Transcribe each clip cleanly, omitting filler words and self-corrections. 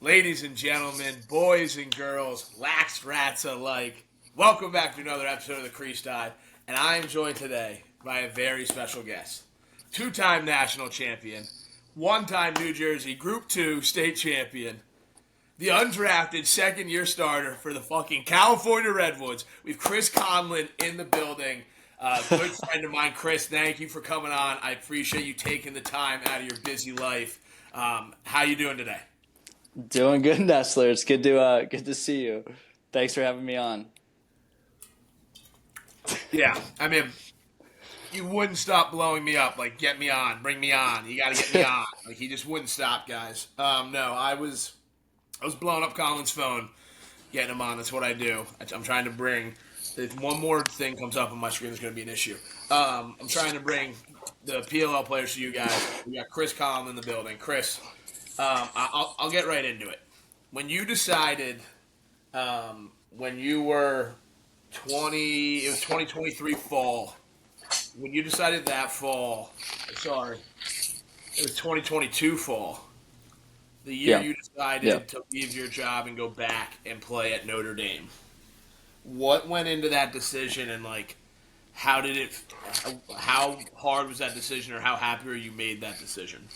Ladies and gentlemen, boys and girls, lax rats alike, welcome back to another episode of the Crease Dive. And I am joined today by a very special guest. Two-time national champion, one-time New Jersey Group 2 state champion, the undrafted second-year starter for the fucking California Redwoods. We've Chris Conlin in the building. Good friend of mine, Chris. Thank you for coming on. I appreciate you taking the time out of your busy life. How you doing today? Doing good, Nestler. It's good to see you. Thanks for having me on. Yeah, I mean, you wouldn't stop blowing me up. Like, get me on, bring me on. You got to get me on. Like, he just wouldn't stop, guys. No, I was blowing up Colin's phone, getting him on. That's what I do. I'm trying to bring. If one more thing comes up on my screen, there's going to be an issue. I'm trying to bring the PLL players to you guys. We got Chris Conlin in the building. Chris, I'll get right into it. When you decided, when you were 20, it was 2023 fall. When you decided that fall, sorry, it was 2022 fall. The year Yeah, you yeah. decided to leave your job and go back and play at Notre Dame. What went into that decision, and like, how did it? How hard was that decision, or how happy were you made that decision?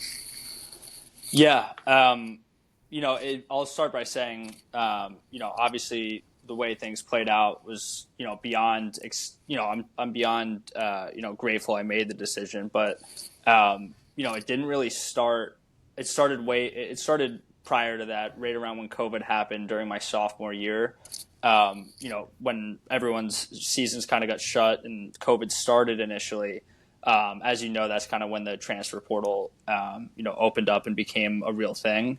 Yeah. I'll start by saying, obviously the way things played out was, beyond, I'm beyond, grateful I made the decision, but, it didn't really start. It started prior to that, right around when COVID happened during my sophomore year. When everyone's seasons kind of got shut and COVID started initially. As you know, that's kind of when the transfer portal, opened up and became a real thing.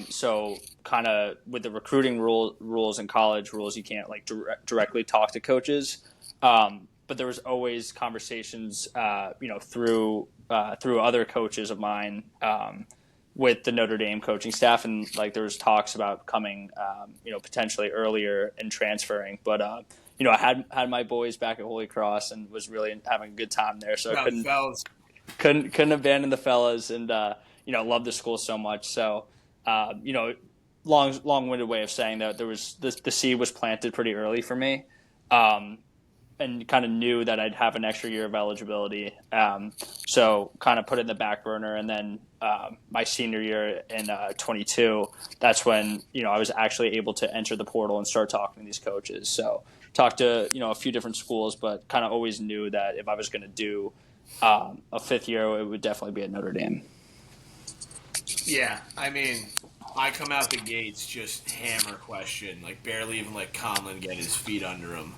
So kind of with the recruiting rules and college rules, you can't like directly talk to coaches. But there was always conversations, through other coaches of mine, with the Notre Dame coaching staff, and like there was talks about coming, potentially earlier and transferring. But I had my boys back at Holy Cross and was really having a good time there, so I No, couldn't fellas. couldn't couldn't abandon the fellas, and loved the school so much. So long-winded way of saying that there was the seed was planted pretty early for me. Um, and kind of knew that I'd have an extra year of eligibility. So kind of put it in the back burner. And then my senior year in 22, that's when, I was actually able to enter the portal and start talking to these coaches. So talked to, a few different schools, but kind of always knew that if I was going to do a fifth year, it would definitely be at Notre Dame. Yeah, I mean, I come out the gates just hammer question, like barely even like Conlon get his feet under him.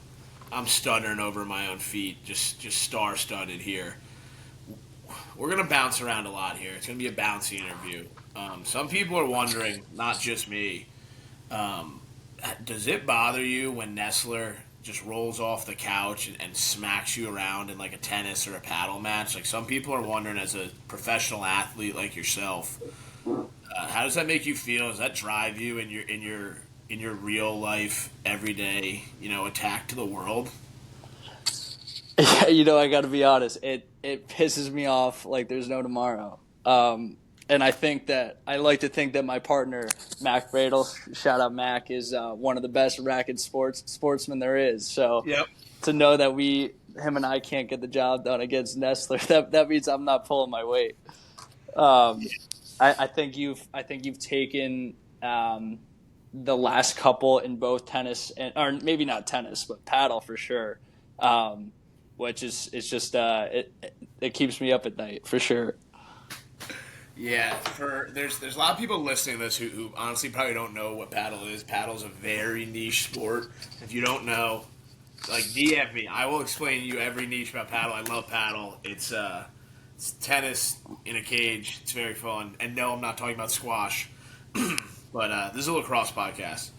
I'm stuttering over my own feet, just star studded here. We're gonna bounce around a lot here. It's gonna be a bouncy interview. Some people are wondering, not just me, um, does it bother you when Nestler just rolls off the couch and smacks you around in like a tennis or a paddle match? Like some people are wondering, as a professional athlete like yourself, how does that make you feel? Does that drive you in your real life, everyday, attack to the world? I got to be honest. It pisses me off like there's no tomorrow. And I like to think that my partner Mac Bradle, shout out Mac, is one of the best racket sportsmen there is. So Yep. to know that him and I can't get the job done against Nestler, that means I'm not pulling my weight. Um, I think you've taken the last couple in both tennis or maybe not tennis, but paddle for sure. Um, which is it's just it keeps me up at night for sure. Yeah, there's a lot of people listening to this who honestly probably don't know what paddle is. Paddle's a very niche sport. If you don't know, like DM me, I will explain to you every niche about paddle. I love paddle. It's tennis in a cage. It's very fun. And no, I'm not talking about squash. But this is a lacrosse podcast,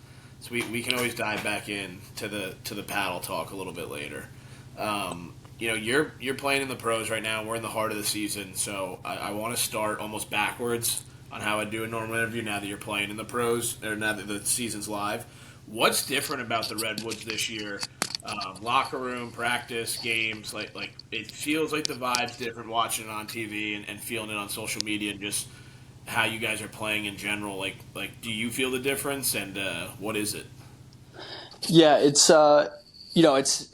so we can always dive back in to the paddle talk a little bit later. You're playing in the pros right now. We're in the heart of the season, so I want to start almost backwards on how I do a normal interview now that you're playing in the pros, or now that the season's live. What's different about the Redwoods this year? Locker room, practice, games, like it feels like the vibe's different watching it on TV and feeling it on social media, and just how you guys are playing in general? Do you feel the difference, and what is it? Yeah, it's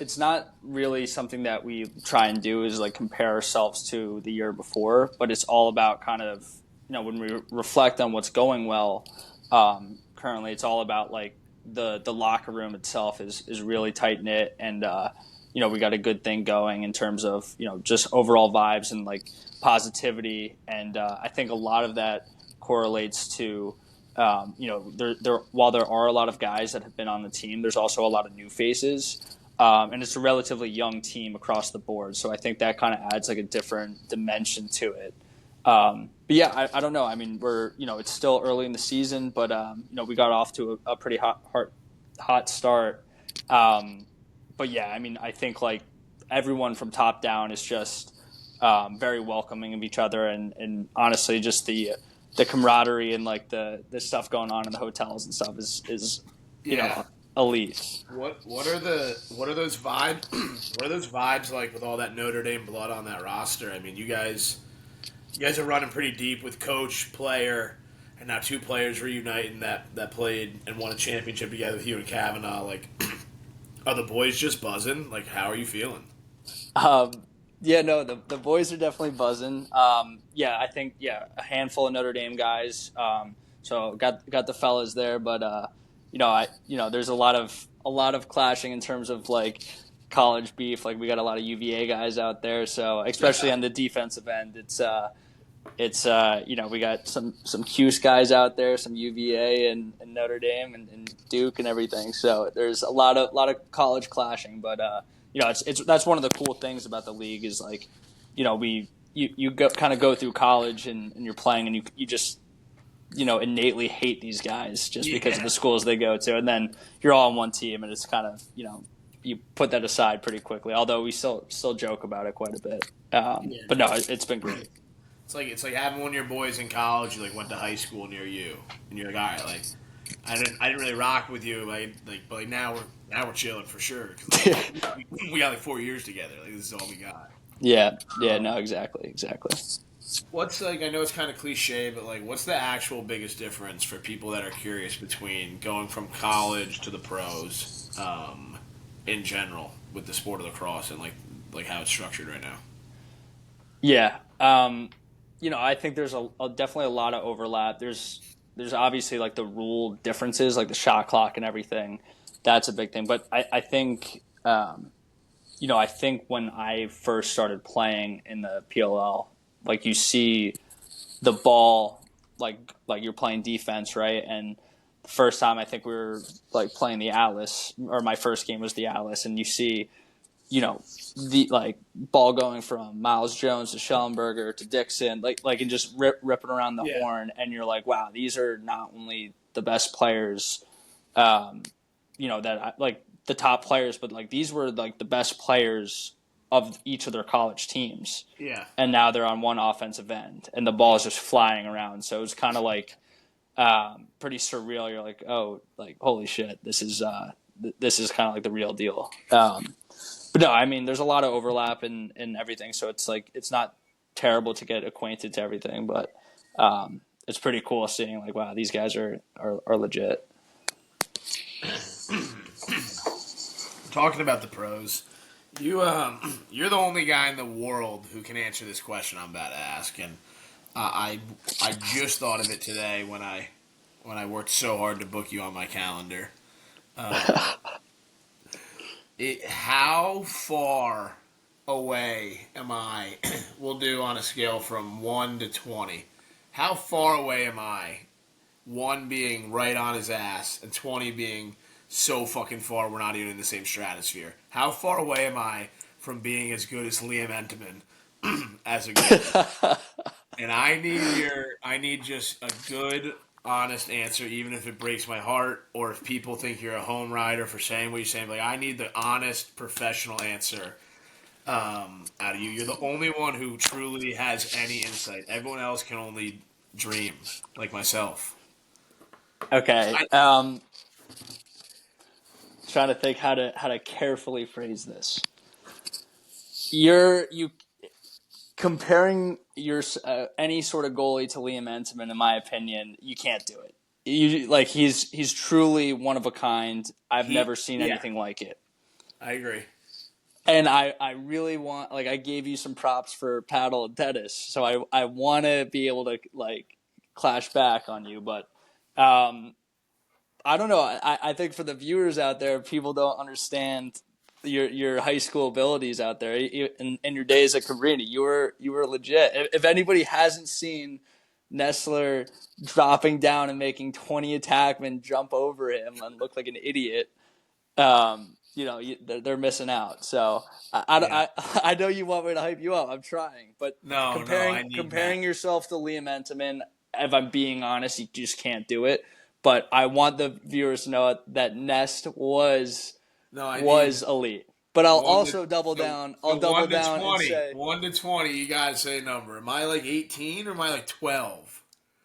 it's not really something that we try and do is like compare ourselves to the year before, but it's all about kind of when we reflect on what's going well. Currently, it's all about like the locker room itself is really tight knit, and we got a good thing going in terms of just overall vibes and like positivity, and I think a lot of that correlates to while there are a lot of guys that have been on the team, there's also a lot of new faces. And it's a relatively young team across the board. So I think that kind of adds like a different dimension to it. But yeah, I don't know. I mean, it's still early in the season, but, we got off to a pretty hot start. But yeah, I mean, I think like everyone from top down is just very welcoming of each other, and honestly, just the camaraderie and like the stuff going on in the hotels and stuff is Yeah. elite. What are those vibes? What are those vibes like with all that Notre Dame blood on that roster? I mean, you guys are running pretty deep with coach, player, and now two players reuniting that played and won a championship together with you and Kavanaugh. Like, are the boys just buzzing? Like, how are you feeling? Yeah, no, the boys are definitely buzzing. Yeah, I think a handful of Notre Dame guys. So got the fellas there, but there's a lot of clashing in terms of like college beef. Like we got a lot of UVA guys out there, so especially on the defensive end, we got some Cuse guys out there, some UVA and Notre Dame and Duke and everything. So there's a lot of college clashing, but it's that's one of the cool things about the league is like, you kind of go through college and you're playing and you just innately hate these guys just because of Yeah. the schools they go to, and then you're all on one team and it's kind of you put that aside pretty quickly. Although we still joke about it quite a bit, Yeah. but no, it's been great. It's like having one of your boys in college who like went to high school near you, and you're like, all right, like I didn't really rock with you, but like now we're chilling for sure. 'Cause, like, we got like 4 years together. Like this is all we got. Yeah, Um, no, exactly. what's like I know it's kind of cliche, but like what's the actual biggest difference for people that are curious between going from college to the pros, in general with the sport of lacrosse and like how it's structured right now? Yeah, I think there's definitely a lot of overlap. There's obviously like the rule differences, like the shot clock and everything. That's a big thing. But I think I think when I first started playing in the PLL, like you see the ball, like you're playing defense, right? And the first time I think we were like playing the Atlas, or my first game was the Atlas, and you see the like ball going from Miles Jones to Schellenberger to Dixon, and just ripping around the Yeah. horn, and you're like, wow, these are not only the best players, um, that like the top players, but like these were like the best players of each of their college teams, Yeah. and now they're on one offensive end, and the ball is just flying around. So it's kind of like pretty surreal. You're like, oh, like holy shit, this is kind of like the real deal. But no, I mean, there's a lot of overlap in everything, so it's like it's not terrible to get acquainted to everything, but it's pretty cool seeing like, wow, these guys are legit. Talking about the pros, you're the only guy in the world who can answer this question I'm about to ask, and I just thought of it today when I worked so hard to book you on my calendar. How far away am I? We'll do on a scale from 1 to 20. How far away am I? One being right on his ass, and 20 being so fucking far we're not even in the same stratosphere. How far away am I from being as good as Liam Entenmann as a goalie? And I need just a good, honest answer, even if it breaks my heart, or if people think you're a home rider for saying what you're saying. Like I need the honest, professional answer out of you. You're the only one who truly has any insight. Everyone else can only dream, like myself. Okay, I, trying to think how to carefully phrase this. You comparing your any sort of goalie to Liam Entenmann, in my opinion, you can't do it. He's truly one of a kind. I've never seen anything like it. I agree. And I really want, like, I gave you some props for paddle and tennis, so I want to be able to like clash back on you, but I don't know. I think for the viewers out there, people don't understand your high school abilities out there. In your days at Cabrini, you were legit. If anybody hasn't seen Nestler dropping down and making 20 attackmen jump over him and look like an idiot, they're missing out. So I know you want me to hype you up. I'm trying, but I need comparing yourself to Liam Entenmann, if I'm being honest, you just can't do it. But I want the viewers to know that Nest was elite. But I'll also double down. I'll double down and say 1 to 20. You gotta say a number. Am I like 18 or am I like 12?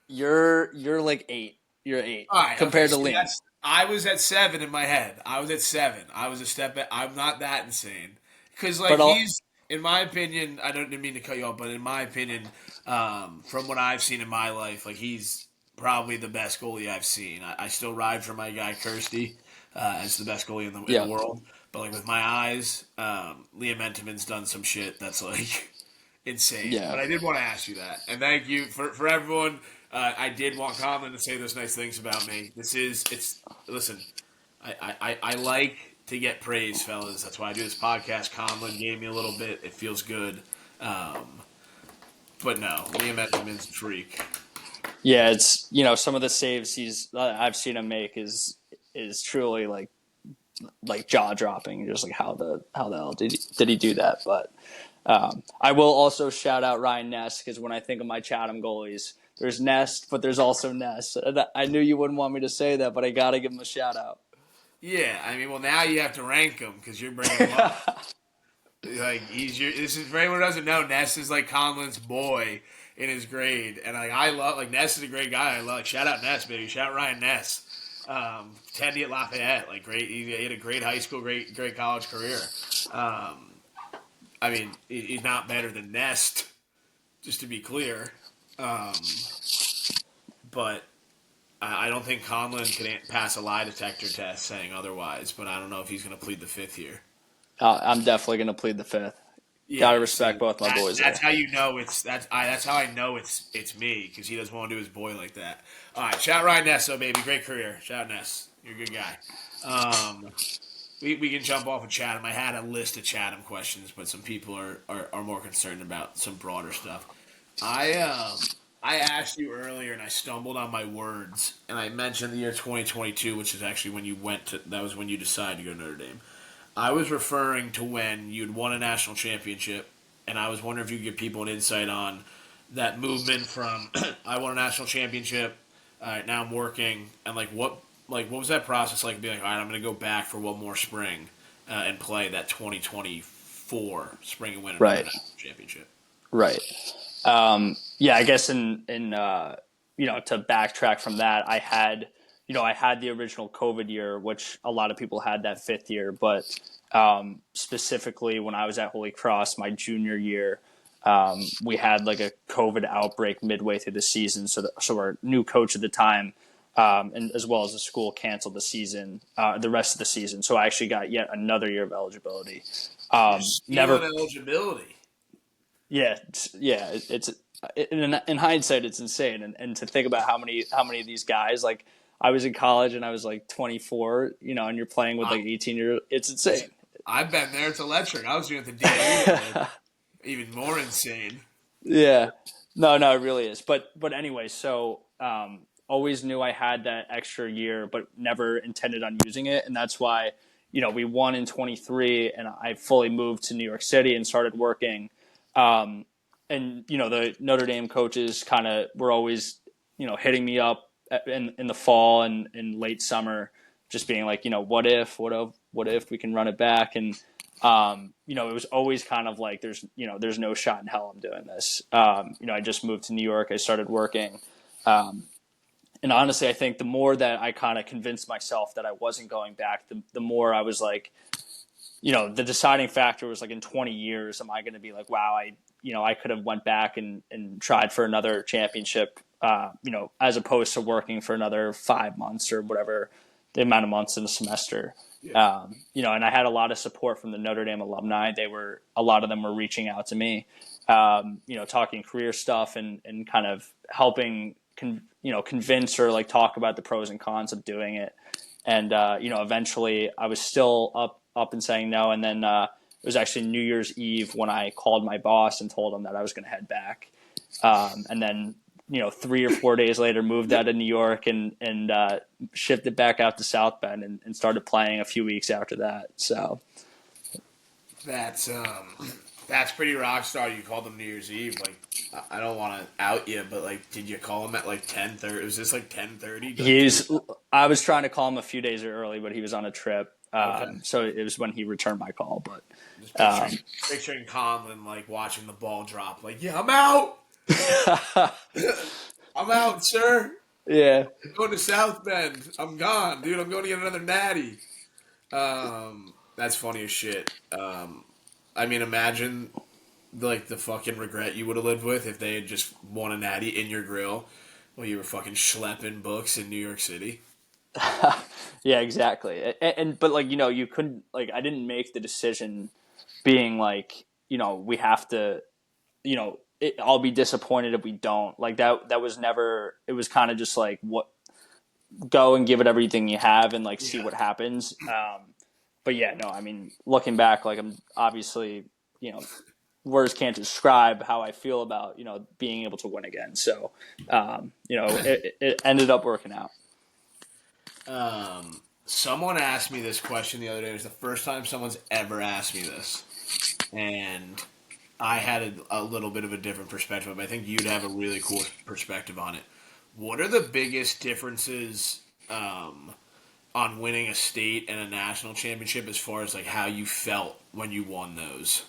You're like 8. You're 8 compared to Liam. I was at 7 in my head. I was at 7. I was a step back. I'm not that insane. Because he's, in my opinion, I didn't mean to cut you off, but in my opinion, from what I've seen in my life, like he's probably the best goalie I've seen. I still ride for my guy Kirsty as the best goalie in the world. But like with my eyes, Liam Entenmann's done some shit that's like insane. Yeah. But I did want to ask you that, and thank you for everyone. I did want Conlin to say those nice things about me. Listen, I like to get praise, fellas. That's why I do this podcast. Conlin gave me a little bit. It feels good. But no, Liam Entenmann's a freak. Yeah, it's some of the saves I've seen him make is truly like jaw dropping. Just like how the hell did he do that? But I will also shout out Ryan Ness, because when I think of my Chatham goalies, there's Nest, but there's also Ness. I knew you wouldn't want me to say that, but I gotta give him a shout out. Yeah, I mean, well, now you have to rank him because you're bringing him up. Like this is for anyone who doesn't know, Ness is like Conlin's boy in his grade, and I love Ness is a great guy. I love shout out Ness, baby, shout out Ryan Ness. Teddy at Lafayette, like great. He had a great high school, great college career. I mean, he's not better than Nest, just to be clear. But I don't think Conlin can pass a lie detector test saying otherwise. But I don't know if he's going to plead the fifth here. I'm definitely going to plead the fifth. Yeah, gotta respect both my boys. That's how you know that's how I know it's me, because he doesn't want to do his boy like that. All right, shout out Ryan Ness, though, baby, great career. Shout out Ness, you're a good guy. We can jump off of Chatham. I had a list of Chatham questions, but some people are more concerned about some broader stuff. I asked you earlier, and I stumbled on my words, and I mentioned the year 2022, which is actually when that was when you decided to go to Notre Dame. I was referring to when you'd won a national championship, and I was wondering if you could give people an insight on that movement from I won a national championship, now I'm working, and what was that process like? Being like, all right, I'm going to go back for one more spring and play that 2024 spring and winter national championship. Right. Yeah, I guess in to backtrack from that, I had the original COVID year, which a lot of people had that 5th year, but specifically when I was at Holy Cross my junior year, we had like a COVID outbreak midway through the season. So our new coach at the time, and as well as the school, canceled the rest of the season. So I actually got yet another year of eligibility. Eligibility. Yeah. It's in hindsight, it's insane. And to think about how many of these guys, like I was in college and I was like 24, and you're playing with like 18-year-old, it's insane. I've been there. It's electric. I was doing it the DA. Even more insane. Yeah. No, it really is. But anyway, so always knew I had that extra year, but never intended on using it. And that's why, we won in 23 and I fully moved to New York City and started working. And, the Notre Dame coaches kind of were always, hitting me up in the fall and in late summer, just being like, what if we can run it back? And, it was always kind of like, there's no shot in hell I'm doing this. I just moved to New York. I started working. And honestly, I think the more that I kind of convinced myself that I wasn't going back, the more I was like, the deciding factor was like, in 20 years, am I going to be like, wow, I could have went back and tried for another championship, as opposed to working for another 5 months or whatever the amount of months in a semester. Yeah. And I had a lot of support from the Notre Dame alumni. A lot of them were reaching out to me, talking career stuff and kind of helping, convince or like talk about the pros and cons of doing it. And, eventually I was still up and saying no. And then, it was actually New Year's Eve when I called my boss and told him that I was going to head back. And then, 3 or 4 days later, moved out of New York and shifted back out to South Bend and started playing a few weeks after that. So That's pretty rock star. You called him New Year's Eve. Like, I don't want to out you, but like, did you call him at like 10:30? Was this like 10:30? I was trying to call him a few days early, but he was on a trip. Okay. So it was when he returned my call. But Just picturing Conlin like watching the ball drop. Like, yeah, I'm out. I'm out, sir. yeah, I'm going to South Bend. I'm gone, dude. I'm going to get another natty. That's funny as shit. I mean, imagine like the fucking regret you would have lived with if they had just won a natty in your grill while you were fucking schlepping books in New York City. yeah, exactly. But like, you couldn't, like, I didn't make the decision being like, we have to, I'll be disappointed if we don't. Like that was never. It was kind of just like, go and give it everything you have and like see what happens. But yeah, no, I mean, looking back, like I'm obviously, words can't describe how I feel about, being able to win again. So, it ended up working out. Someone asked me this question the other day. It was the first time someone's ever asked me this, and I had a little bit of a different perspective. But I think you'd have a really cool perspective on it. What are the biggest differences on winning a state and a national championship as far as like how you felt when you won those?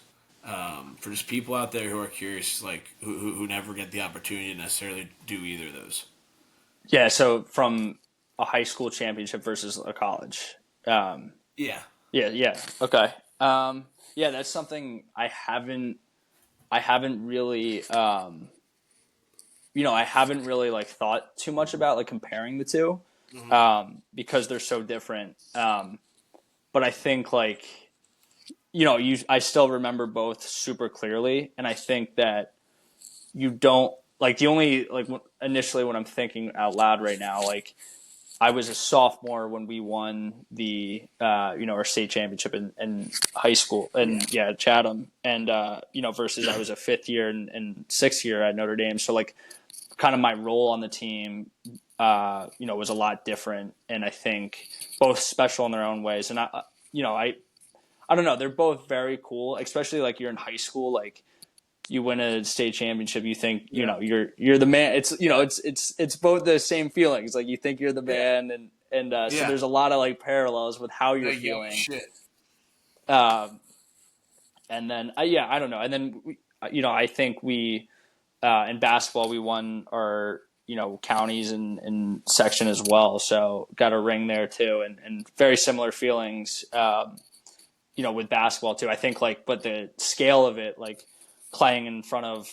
For just people out there who are curious, like who never get the opportunity to necessarily do either of those. Yeah. So from a high school championship versus a college. Yeah. Yeah. Okay. Yeah, that's something I haven't really, I haven't really like thought too much about like comparing the two, because they're so different. But I think like, I still remember both super clearly. And I think that you don't like the only, like initially when I'm thinking out loud right now, like I was a sophomore when we won the, our state championship in high school and Chatham and, versus I was a fifth year and sixth year at Notre Dame. So like kind of my role on the team, was a lot different. And I think both special in their own ways. And I don't know, they're both very cool, especially like you're in high school, like you win a state championship, you think, you're the man. It's, it's both the same feelings. Like you think you're the man so there's a lot of like parallels with how you're feeling. Shit. And then, I don't know. And then, I think we, in basketball, we won our, counties and section as well. So got a ring there too. And very similar feelings, with basketball too. I think like, but the scale of it, like playing in front of,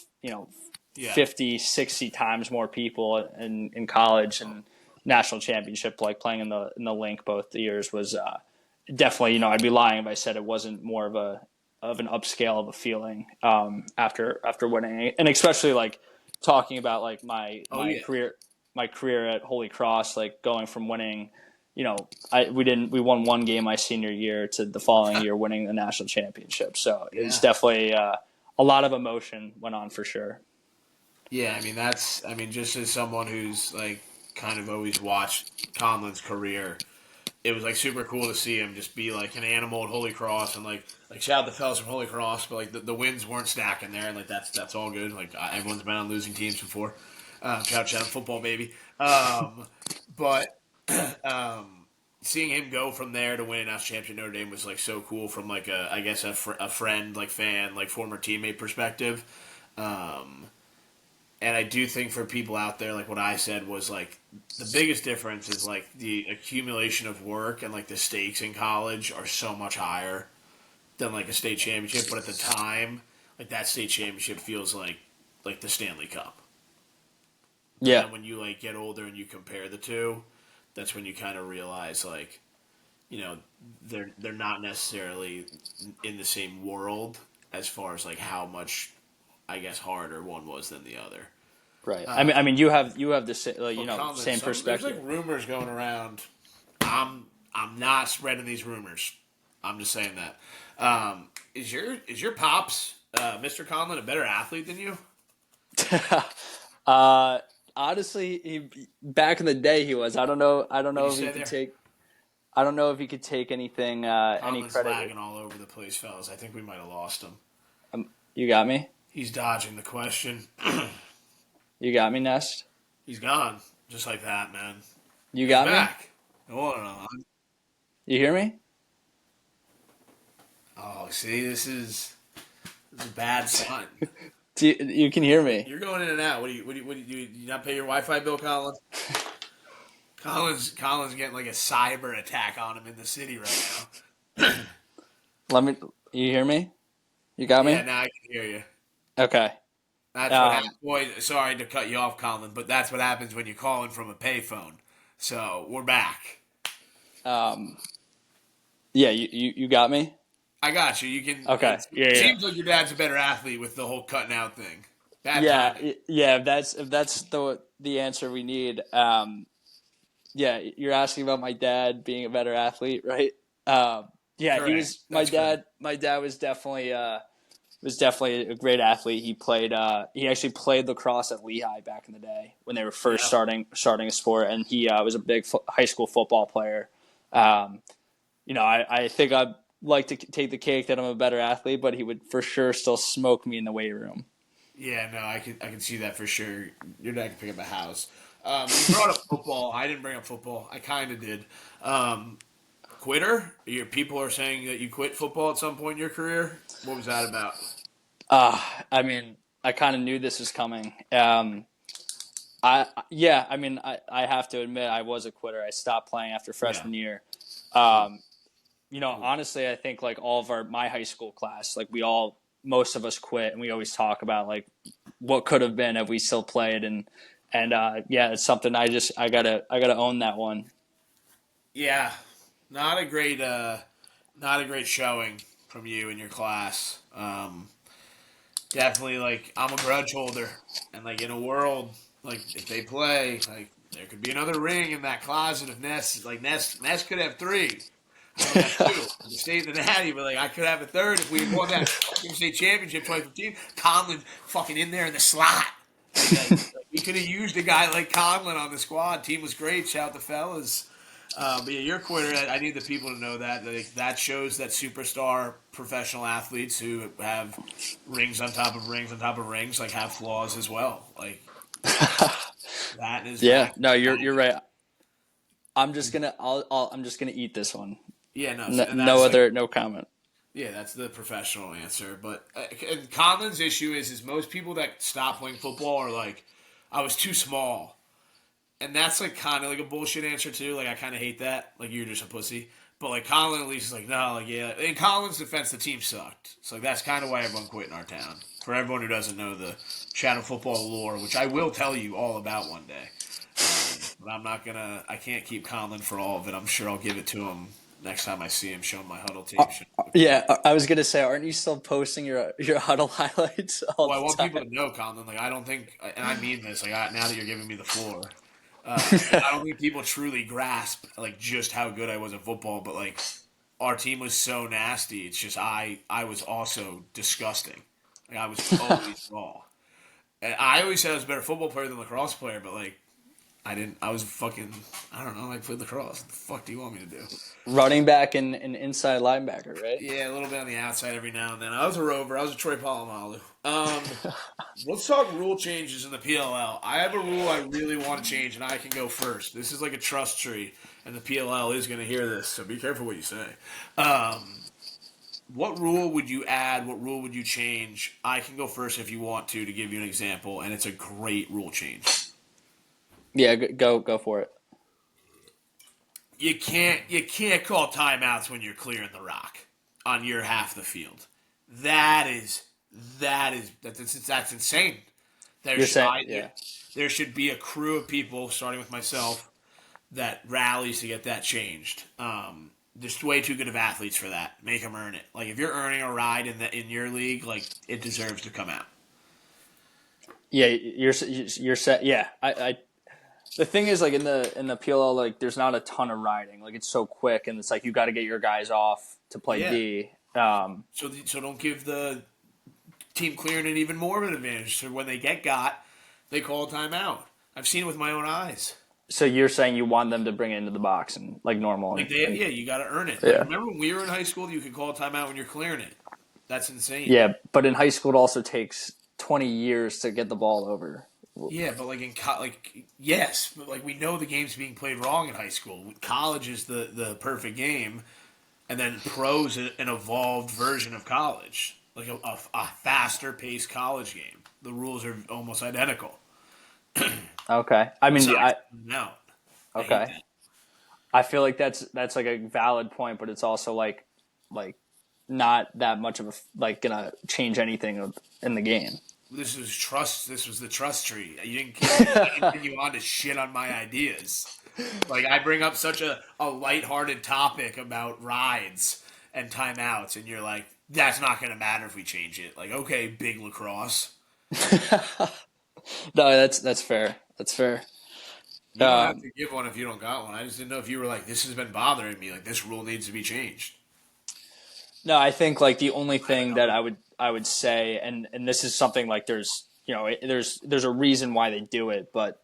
50, 60 times more people in college and national championship, like playing in the link both the years was, definitely, I'd be lying if I said it wasn't more of an upscale of a feeling, after winning, and especially like talking about like my career at Holy Cross, like going from winning, we won one game my senior year to the following year winning the national championship. So it was definitely a lot of emotion went on for sure. Yeah, I mean, just as someone who's like kind of always watched Conlin's career, it was like super cool to see him just be like an animal at Holy Cross and like shout out the fellas from Holy Cross, but like the wins weren't stacking there, and like that's all good. Like everyone's been on losing teams before. Shout out football, baby. But seeing him go from there to win a national championship Notre Dame was like so cool from like a friend, like fan, like former teammate perspective. And I do think for people out there, like what I said was like the biggest difference is like the accumulation of work and like the stakes in college are so much higher than like a state championship. But at the time, like that state championship feels like the Stanley Cup. But Yeah. then when you like get older and you compare the two, that's when you kind of realize like they're not necessarily in the same world as far as like how much I guess harder one was than the other. Right. I mean, you have the Well, same there's like perspective. rumors going around. I'm not spreading these rumors. I'm just saying that. Is your pops, Mr. Conlin, a better athlete than you? uh, Honestly, back in the day he was. I don't know. I don't Would you know if he say could there? take. I don't know if he could take anything. Any Conlin's credit. lagging all over the place, fellas. I think we might have lost him. You got me. He's dodging the question. You got me, Nest. He's gone, just like that, man. You He's got me. back. Oh, no. You hear me? Oh, see, this is a bad sign. You can hear me. You're going in and out. What do you not pay your Wi-Fi bill, Colin? Colin's getting like a cyber attack on him in the city right now. Let me. You hear me? You got Yeah, me. now I can hear you. Okay. That's what Um. happens. Boy, sorry to cut you off, Colin, but that's what happens when you're calling from a payphone. So we're back. Um. Yeah. You got me. I got you. You can. Okay. It Yeah. seems like your dad's a better athlete with the whole cutting out thing. Bad Yeah. timing. Yeah. If that's the answer we need. Yeah. You're asking about my dad being a better athlete, right? Yeah. He Correct. was my That's correct. dad. My dad was definitely a great athlete. He played. He actually played lacrosse at Lehigh back in the day when they were first Yeah. starting a sport, and he was a big high school football player. Um, I think I'd like to take the cake that I'm a better athlete, but he would for sure still smoke me in the weight room. Yeah, no, I can see that for sure. Your dad can pick up a house. You brought up football. I didn't bring up football. I kind of did. Um, Quitter? People are saying that you quit football at some point in your career. What was that about? Uh, I mean, I kind of knew this was coming. I have to admit I was a quitter. I stopped playing after Yeah. freshman year. Cool. Um, Cool. Honestly, I think like all of my high school class, like most of us quit, and we always talk about like what could have been if we still played, and yeah, it's something I gotta own that one. Yeah. Not a great not a great showing from you in your class. Definitely like I'm a grudge holder, and like in a world like if they play like there could be another ring in that closet of Nest could have three. I only got two. The state and the natty, but like I could have a third if we had won that fucking state championship 2015. Conlin fucking in there in the slot. Like we could have used a guy like Conlin on the squad. Team was great. Shout out the fellas. But yeah, you're a quitter. I need the people to know that. Like, that shows that superstar professional athletes who have rings on top of rings on top of rings like have flaws as well. Like that is Yeah, back. no, you're back. right. I'm just gonna eat this one. Yeah, no, and No that's like other, no comment. yeah, that's the professional answer. But and Conlin's issue is most people that stop playing football are like, I was too small, and that's like kind of like a bullshit answer too. Like I kind of hate that. Like you're just a pussy. But like Conlin at least is like no, like yeah. In Conlin's defense, the team sucked. So like that's kind of why everyone quit in our town. For everyone who doesn't know the Chatham football lore, which I will tell you all about one day. But I'm not gonna. I can't keep Conlin for all of it. I'm sure I'll give it to him next time I see him. Show him my huddle tape. Yeah, I was gonna say, aren't you still posting your huddle highlights all Well, I want the people time? to know, Conlin. Like I don't think, and I mean this. Like now that you're giving me the floor, I don't think people truly grasp like just how good I was at football. But like our team was so nasty. It's just I was also disgusting. Like I was always raw. And I always said I was a better football player than lacrosse player, but like I didn't. I was fucking. I don't know. I played lacrosse. What the fuck do you want me to do? Running back and inside linebacker, right? Yeah, a little bit on the outside every now and then. I was a rover. I was a Troy Polamalu. Let's talk rule changes in the PLL. I have a rule I really want to change, and I can go first. This is like a trust tree, and the PLL is going to hear this, so be careful what you say. What rule would you add? What rule would you change? I can go first if you want to give you an example, and it's a great rule change. Yeah, go for it. You can't call timeouts when you're clearing the rock on your half the field. That is that's insane. There You're should saying, I, there, yeah. there should be a crew of people, starting with myself, that rallies to get that changed. There's way too good of athletes for that. Make them earn it. Like if you're earning a ride in your league, like it deserves to come out. Yeah, you're set. Yeah, I the thing is like in the PLL, like there's not a ton of riding. Like it's so quick, and it's like you got to get your guys off to play Yeah. D. So don't give the team clearing it even more of an advantage. So when they get got, they call a timeout. I've seen it with my own eyes. So you're saying you want them to bring it into the box and like normal, Yeah, you got to earn it. Like yeah, remember when we were in high school, you could call a timeout when you're clearing it. That's insane. yeah. But in high school, it also takes 20 years to get the ball over. Yeah, but like yes, but like we know the game's being played wrong in high school. College is the perfect game, and then pros an evolved version of college, like a faster paced college game. The rules are almost identical. Okay, I mean, Besides, no, I hate okay. that. I feel like that's like a valid point, but it's also like not that much of a like gonna change anything in the game. This was trust. This was the trust tree. I didn't get you on to shit on my ideas. Like I bring up such a lighthearted topic about rides and timeouts, and you're like, that's not going to matter if we change it. Like, okay, big lacrosse. No, that's fair. That's fair. You don't have to give one if you don't got one. I just didn't know if you were like, this has been bothering me. Like, this rule needs to be changed. No, I think like the only I don't thing that know. I would say, and this is something like there's a reason why they do it, but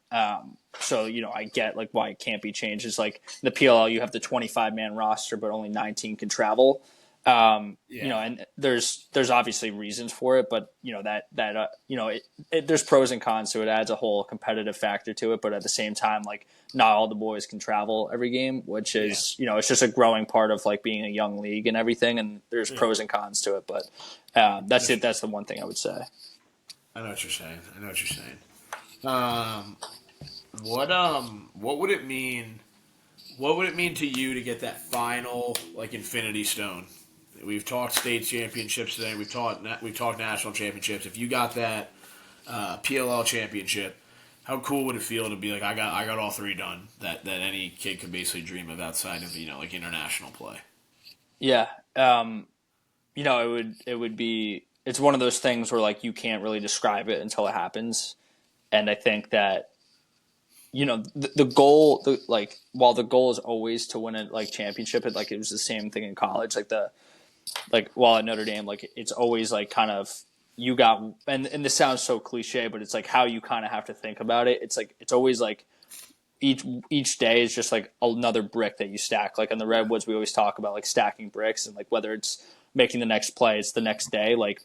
so I get like why it can't be changed. It's like the PLL, you have the 25-man roster, but only 19 can travel. Yeah. And there's obviously reasons for it, but there's pros and cons to it. It adds a whole competitive factor to it, but at the same time, like not all the boys can travel every game, which Yeah. is it's just a growing part of like being a young league and everything. And there's Yeah. pros and cons to it, but that's it. That's the one thing I would say. I know what you're saying. I know what you're saying. Um, what would it mean? What would it mean to you to get that final like Infinity Stone? We've talked state championships today. We've talked national championships. If you got that PLL championship, how cool would it feel to be like I got all three done that any kid could basically dream of outside of like international play? Yeah. It would be, it's one of those things where like you can't really describe it until it happens. And I think that, the goal, like, while the goal is always to win a like championship, it was the same thing in college. While at Notre Dame, like it's always like kind of, you got, and this sounds so cliche, but it's like how you kind of have to think about it. It's like, it's always like each day is just like another brick that you stack. Like in the Redwoods, we always talk about like stacking bricks, and like whether it's making the next play, it's the next day. Like,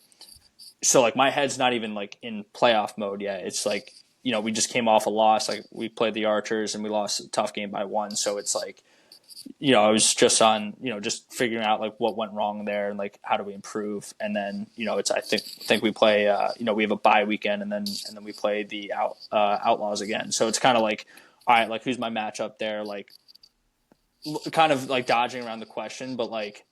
so like my head's not even like in playoff mode yet. It's like, we just came off a loss. Like we played the Archers and we lost a tough game by 1. So it's like, I was just on, just figuring out like what went wrong there and like how do we improve. And then, I think we play, we have a bye weekend, and then we play the Outlaws again. So it's kind of like, all right, like who's my matchup there? Like kind of like dodging around the question, but like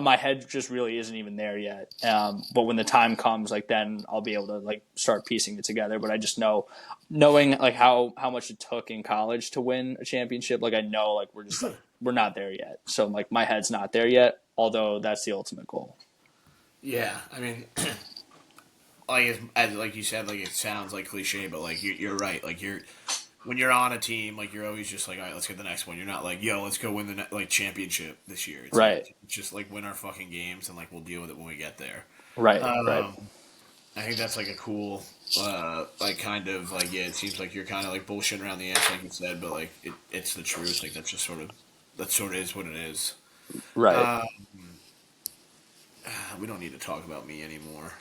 my head just really isn't even there yet. But when the time comes, like then I'll be able to like start piecing it together. But I just knowing like how much it took in college to win a championship, like I know like we're just like we're not there yet. So like my head's not there yet, although that's the ultimate goal. Yeah, I mean, like you said, like it sounds like cliche, but like you're right. Like when you're on a team, like you're always just like, all right, let's get the next one. You're not like, yo, let's go win the like championship this year. It's Right. like it's just like win our fucking games, and like we'll deal with it when we get there. Right. Right. Um, I think that's like a cool, like kind of like it seems like you're kind of like bullshitting around the edge, like you said, but like it's the truth. Like that sort of is what it is. Right. Uh, we don't need to talk about me anymore.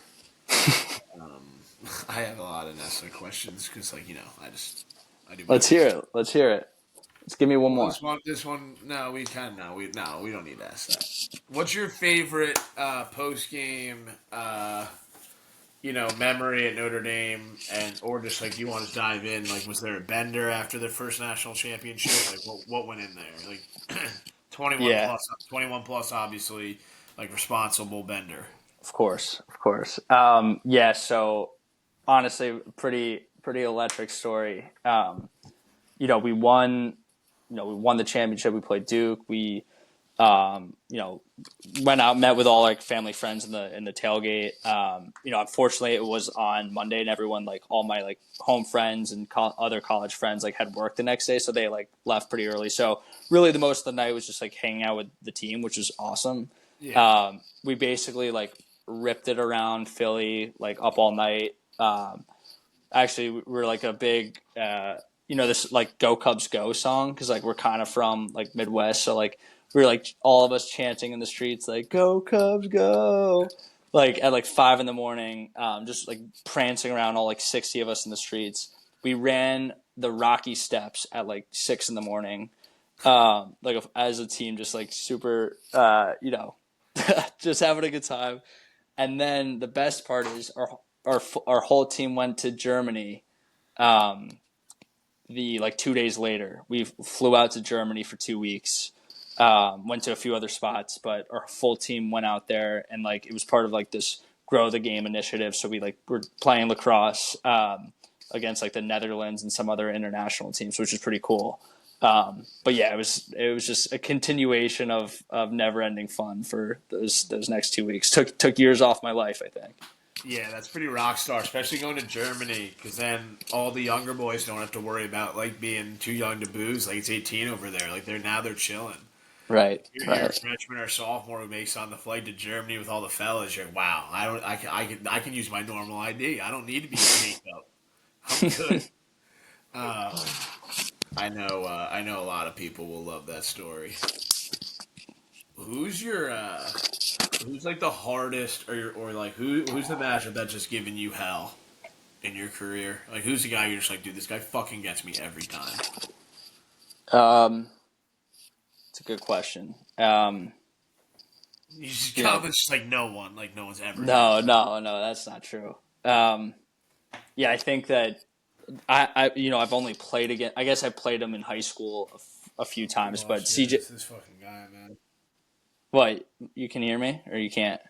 I have a lot of necessary questions because like I do. Let's hear it. Let's hear it. Let's give me one Well, more. this one, no, we don't need to ask that. What's your favorite post game, memory at Notre Dame, or just like you want to dive in? Like, was there a bender after their first national championship? Like, what went in there? Like, 21 Yeah. plus, 21 plus, obviously, like responsible bender. Of course, of course. Yeah. So honestly, pretty electric story. We won. We won the championship. We played Duke. We you know, went out, met with all like family friends in the tailgate. Unfortunately, it was on Monday, and everyone like all my like home friends and other college friends like had work the next day, so they like left pretty early. So really, the most of the night was just like hanging out with the team, which was awesome. Yeah. We basically like ripped it around Philly, like up all night. Actually, we're like a big this like Go Cubs Go song, because like we're kind of from like Midwest, so like we were like all of us chanting in the streets like Go Cubs Go, like at like 5 in the morning, just like prancing around, all like 60 of us in the streets. We ran the Rocky Steps at like 6 in the morning, like as a team, just like super just having a good time. And then the best part is our whole team went to Germany. Um, the like 2 days later, we flew out to Germany for 2 weeks. Went to a few other spots, but our full team went out there, and like it was part of like this grow the game initiative. So we like were playing lacrosse against like the Netherlands and some other international teams, which is pretty cool. But yeah, it was just a continuation of never ending fun for those next 2 weeks. Took years off my life, I think. Yeah, that's pretty rock star, especially going to Germany, because then all the younger boys don't have to worry about like being too young to booze. Like it's 18 over there. Like they're chilling. Right, You're a right. freshman or sophomore who makes on the flight to Germany with all the fellas. You're like, wow. I can use my normal ID. I don't need to be in makeup. I'm good. Um, I know a lot of people will love that story. Who's your who's like the hardest, or like who's the matchup that's just giving you hell in your career? Like who's the guy you're just like, dude, this guy fucking gets me every time. Um, it's a good question. You just You know, Calvin's just like no one's ever gonna. no, that's not true. Um, yeah, I think that I've only played again. I guess I played him in high school a few I times, but lost you. CJ, This fucking guy, man. what, you can hear me or you can't?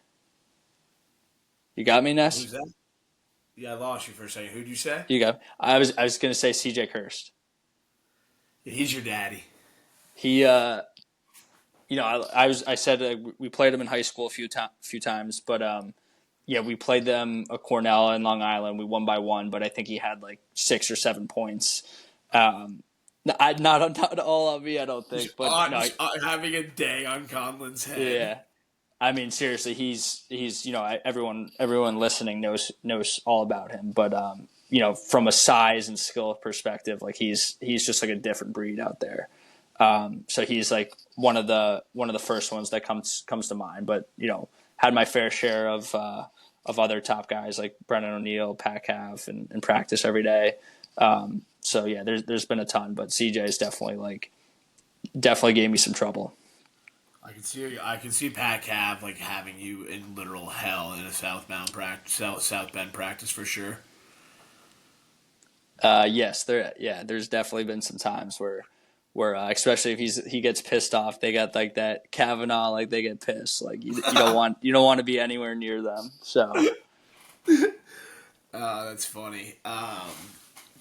You got me, Ness? Who's that? Yeah, I lost you for a second. Who'd you say? You got. I was gonna say CJ Kirst. Yeah, he's your daddy. He I said we played him in high school few times, but yeah, we played them a Cornell in Long Island. We won by one, but I think he had like 6 or 7 points. Um, not all on me, I don't think, but no, Having a day on Conlin's head. yeah. I mean, seriously, he's everyone listening knows all about him, but from a size and skill perspective, like he's just like a different breed out there. So he's like one of the first ones that comes to mind. But had my fair share of other top guys like Brennan O'Neill, Pat Cav, and practice every day. So yeah, there's been a ton, but CJ is definitely gave me some trouble. I can see Pat Cav like having you in literal hell in a South Bend practice for sure. Yes, there's definitely been some times where especially if he gets pissed off, they got like that Kavanaugh, like they get pissed, like you don't want to be anywhere near them. So That's funny.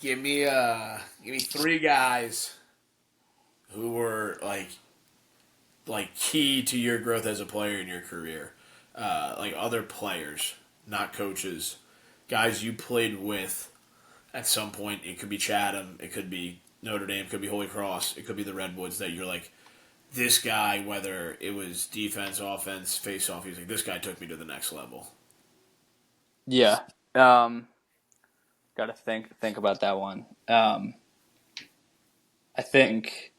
Give me three guys who were like key to your growth as a player in your career. Like other players, not coaches, guys you played with at some point. It could be Chatham, it could be Notre Dame, it could be Holy Cross, it could be the Redwoods. That you're like, this guy, whether it was defense, offense, face off, he's like, this guy took me to the next level. yeah, um, got to think about that one. I think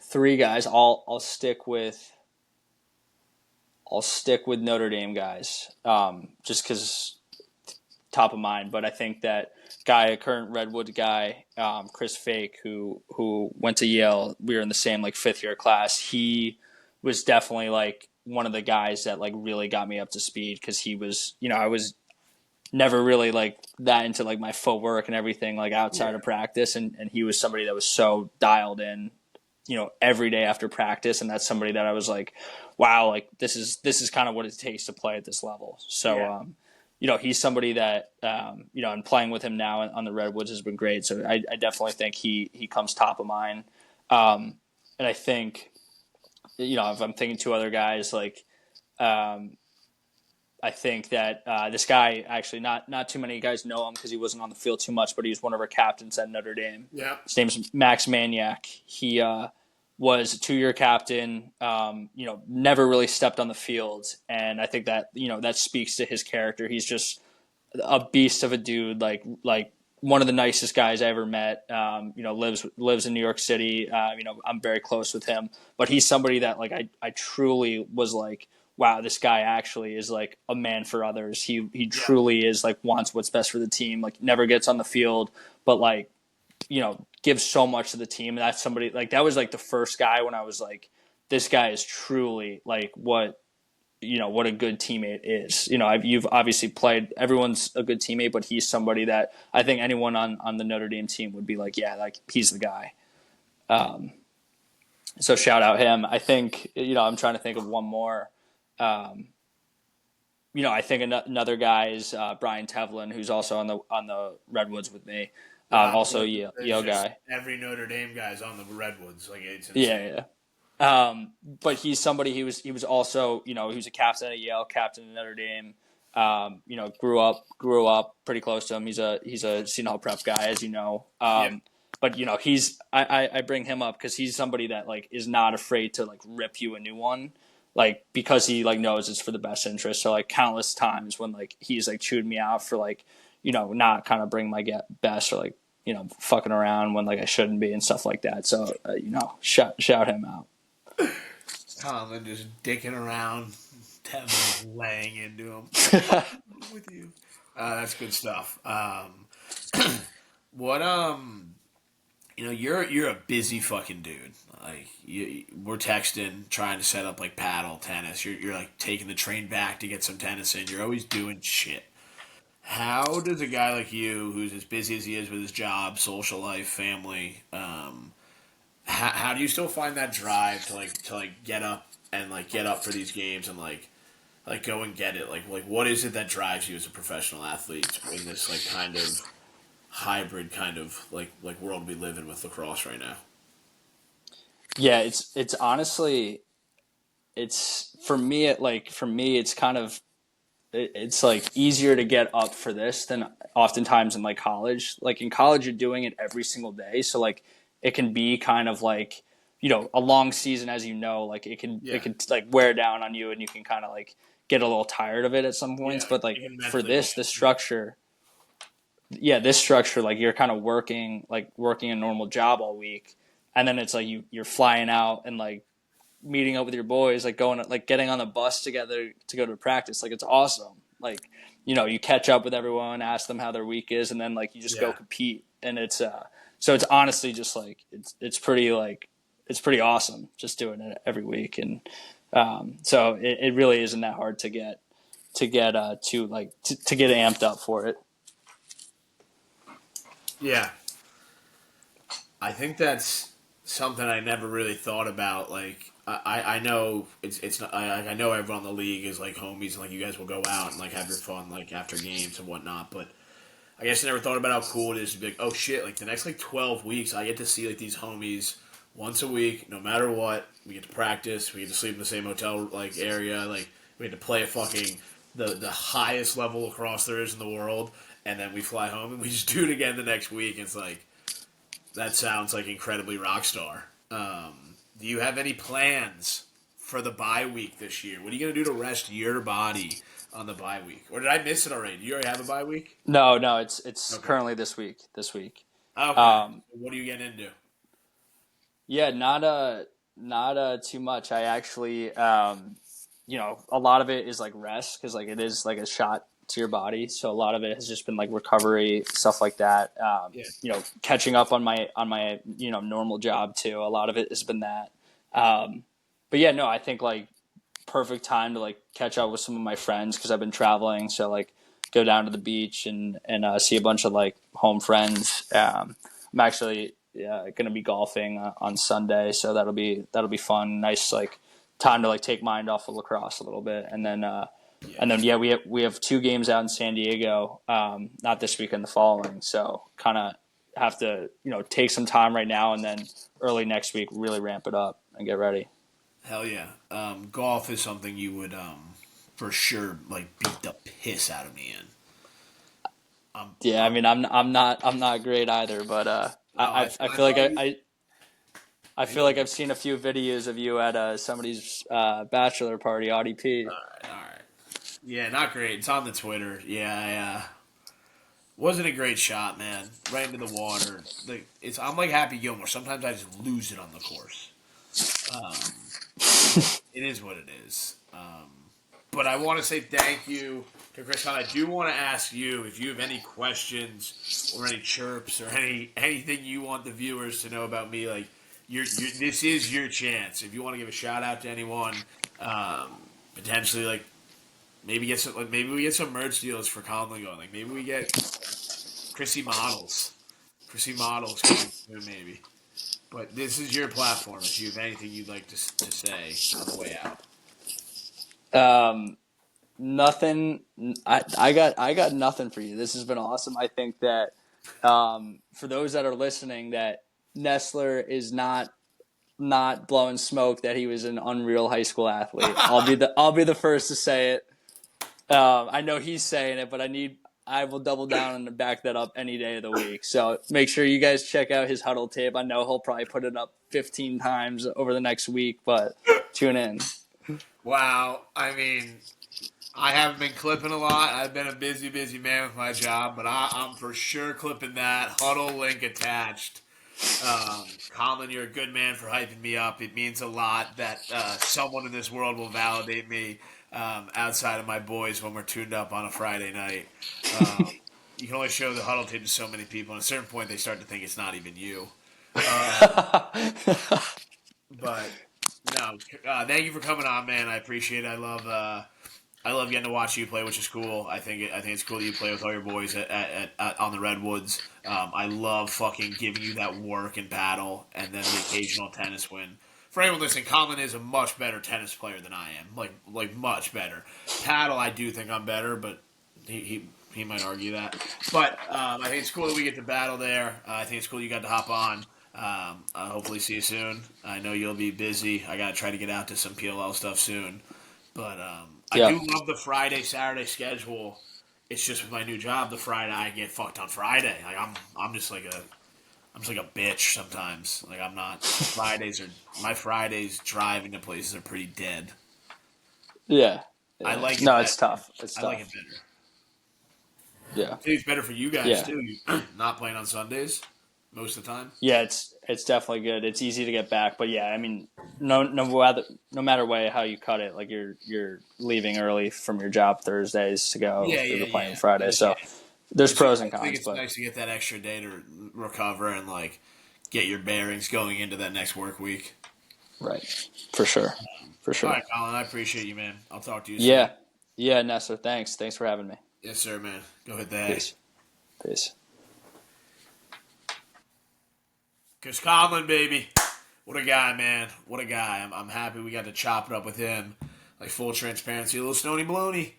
three guys. I'll stick with Notre Dame guys, just because top of mind. But I think that a current Redwood guy, Chris Fake, who went to Yale. We were in the same like fifth year class. He was definitely like one of the guys that like really got me up to speed, because he was, I was never really like that into like my footwork and everything like outside Yeah. of practice, and he was somebody that was so dialed in every day after practice. And that's somebody that I was like, wow, like this is kind of what it takes to play at this level. So, Yeah. he's somebody that, and playing with him now on the Redwoods has been great. So I definitely think he comes top of mind. And I think, if I'm thinking two other guys, like, I think that this guy actually not too many guys know him because he wasn't on the field too much, but he was one of our captains at Notre Dame. Yeah. His name's Max Maniac. He was a 2-year captain. Never really stepped on the field, and I think that that speaks to his character. He's just a beast of a dude, like one of the nicest guys I ever met. Lives in New York City. I'm very close with him, but he's somebody that like I truly was like, wow, this guy actually is like a man for others. He Yeah. truly is like wants what's best for the team. Like never gets on the field, but like gives so much to the team. And that's somebody like that was like the first guy when I was like, this guy is truly like what a good teammate is. You've obviously played. Everyone's a good teammate, but he's somebody that I think anyone on the Notre Dame team would be like, yeah, like he's the guy. So shout out him. I think I'm trying to think of one more. I think another guy is Brian Tevlin, who's also on the Redwoods with me. Also Yale Just guy. every Notre Dame guy's on the Redwoods. Like it's insane. Yeah, yeah. But he's somebody. He was also he was a captain at Yale, captain at Notre Dame. Grew up pretty close to him. He's a Seton Hall prep guy, as you know. Yeah. But I bring him up because he's somebody that like is not afraid to like rip you a new one, like because he like knows it's for the best interest. So like countless times when like he's like chewed me out for like not kind of bring my best or like fucking around when like I shouldn't be and stuff like that. So shout him out. Conlin just dicking around, Tevin laying into him. With you. That's good stuff. What you're a busy fucking dude. Like we're texting, trying to set up like paddle tennis. You're like taking the train back to get some tennis in. You're always doing shit. How does a guy like you, who's as busy as he is with his job, social life, family, how do you still find that drive to get up and like get up for these games and like go and get it? Like what is it that drives you as a professional athlete in this like kind of hybrid kind of like world we live in with lacrosse right now? Yeah, it's honestly it's for me it's kind of it's like easier to get up for this than oftentimes in like college. Like in college, you're doing it every single day, so like it can be kind of like a long season, as like Yeah. it can like wear down on you, and you can kind of like get a little tired of it at some points. Yeah. But like You can for mentally this weigh it. structure, yeah, this structure, like you're kind of working a normal job all week, and then it's like you're flying out and like meeting up with your boys, like going like getting on the bus together to go to practice. Like it's awesome. Like you catch up with everyone, ask them how their week is, and then like you just go Yeah. compete. And it's so it's honestly just like it's pretty awesome just doing it every week. And so it really isn't that hard to get to get amped up for it. Yeah. I think that's something I never really thought about. Like I know it's not I know everyone in the league is like homies and like you guys will go out and like have your fun like after games and whatnot. But I guess I never thought about how cool it is to be like, oh shit, like the next like 12 weeks I get to see like these homies once a week, no matter what. We get to practice, we get to sleep in the same hotel like area, like we get to play a fucking the highest level lacrosse there is in the world, and then we fly home and we just do it again the next week. It's like that sounds like incredibly rock star. Do you have any plans for the bye week this year? What are you gonna do to rest your body on the bye week? Or did I miss it already? Do you already have a bye week? No, it's Okay. currently this week. This week. Okay. Um, What are you getting into? yeah, not too much. I actually a lot of it is like rest because like it is like a shot to your body. So a lot of it has just been like recovery stuff like that. Yeah. Catching up on my normal job too. A lot of it has been that. But yeah, no, I think like perfect time to like catch up with some of my friends because I've been traveling. So like go down to the beach and see a bunch of like home friends. I'm actually going to be golfing on Sunday, so that'll be fun. Nice like time to like take mind off of lacrosse a little bit, and then we have 2 games out in San Diego, not this weekend, the following. So kind of have to take some time right now, and then early next week really ramp it up and get ready. Hell yeah. Golf is something you would for sure like beat the piss out of me in. Yeah, I mean, I'm not great either, but I feel like I feel like I've seen a few videos of you at somebody's bachelor party, ODP. All right. Yeah, not great. It's on the Twitter. Yeah, wasn't a great shot, man. Right into the water. I'm like Happy Gilmore. Sometimes I just lose it on the course. It is what it is. But I want to say thank you to Chris. I do want to ask you if you have any questions or any chirps or anything you want the viewers to know about me. Like, this is your chance. If you want to give a shout out to anyone, potentially like maybe we get some merch deals for Conlin going. Like maybe we get Chrissy models coming soon, maybe. But this is your platform. If you have anything you'd like to say on the way out. Nothing. I got nothing for you. This has been awesome. I think that for those that are listening, that Nestler is not blowing smoke that he was an unreal high school athlete. I'll be the first to say it. I know he's saying it, but I will double down and back that up any day of the week. So make sure you guys check out his huddle tape. I know he'll probably put it up 15 times over the next week, but tune in. Wow. I mean, I haven't been clipping a lot. I've been a busy man with my job, but I'm for sure clipping that. Huddle link attached. Conlin, you're a good man for hyping me up. It means a lot that someone in this world will validate me outside of my boys when we're tuned up on a Friday night. You can only show the huddle tape to so many people. At a certain point, they start to think it's not even you. But no, thank you for coming on, man. I appreciate it. I love getting to watch you play, which is cool. I think it's cool that you play with all your boys at on the Redwoods. I love fucking giving you that work and paddle, and then the occasional tennis win. For anyone listening, Conlin is a much better tennis player than I am. Like much better. Paddle, I do think I'm better, but he might argue that. But I think it's cool that we get to battle there. I think it's cool you got to hop on. I'll hopefully see you soon. I know you'll be busy. I gotta try to get out to some PLL stuff soon. But I do love the Friday, Saturday schedule. It's just with my new job, the Friday I get fucked on Friday. Like I'm just like a bitch sometimes. Like I'm not. My Fridays driving to places are pretty dead. Yeah. I like it. No, better. it's tough. It's I tough. like it better. Yeah. It's better for you guys too. Not playing on Sundays most of the time. Yeah, it's definitely good. It's easy to get back, but yeah, I mean, no matter way how you cut it, like you're leaving early from your job Thursdays to go. You're playing Friday, so there's pros and cons. I think it's nice to get that extra day to recover and like get your bearings going into that next work week. Right, for sure. All right, Colin, I appreciate you, man. I'll talk to you soon. Yeah, Nessa, thanks for having me. Yes, sir, man. Go hit the hay. Peace. Chris Conlin, baby. What a guy, man. What a guy. I'm happy we got to chop it up with him. Like, full transparency. A little Stony Baloney.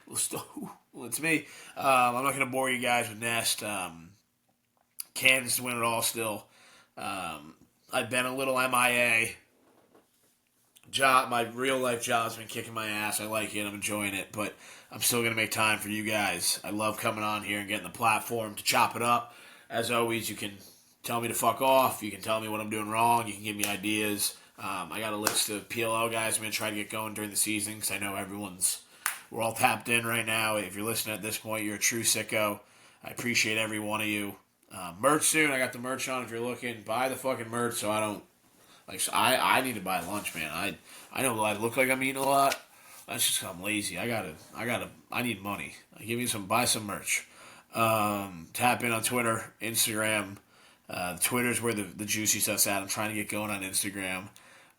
Well, it's me. I'm not going to bore you guys with Nest. Kansas to win it all still. I've been a little MIA. My real-life job's been kicking my ass. I like it. I'm enjoying it. But I'm still going to make time for you guys. I love coming on here and getting the platform to chop it up. As always, you can tell me to fuck off. You can tell me what I'm doing wrong. You can give me ideas. I got a list of PLL guys I'm going to try to get going during the season because I know we're all tapped in right now. If you're listening at this point, you're a true sicko. I appreciate every one of you. Merch soon. I got the merch on. If you're looking, buy the fucking merch so I don't. I need to buy lunch, man. I know I look like I'm eating a lot. That's just 'cause I'm lazy. I need money. Buy some merch. Tap in on Twitter, Instagram. Twitter's where the juicy stuff's at. I'm trying to get going on Instagram.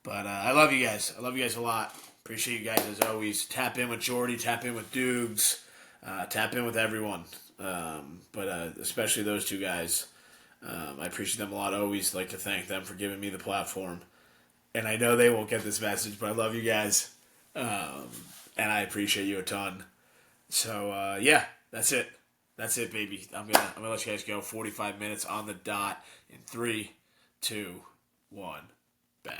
But I love you guys. I love you guys a lot. Appreciate you guys as always. Tap in with Jordy. Tap in with Dukes. Tap in with everyone. But especially those two guys. I appreciate them a lot. I always like to thank them for giving me the platform. And I know they won't get this message, but I love you guys. And I appreciate you a ton. So yeah, that's it. That's it, baby. I'm gonna let you guys go. 45 minutes on the dot in 3, 2, 1, bang.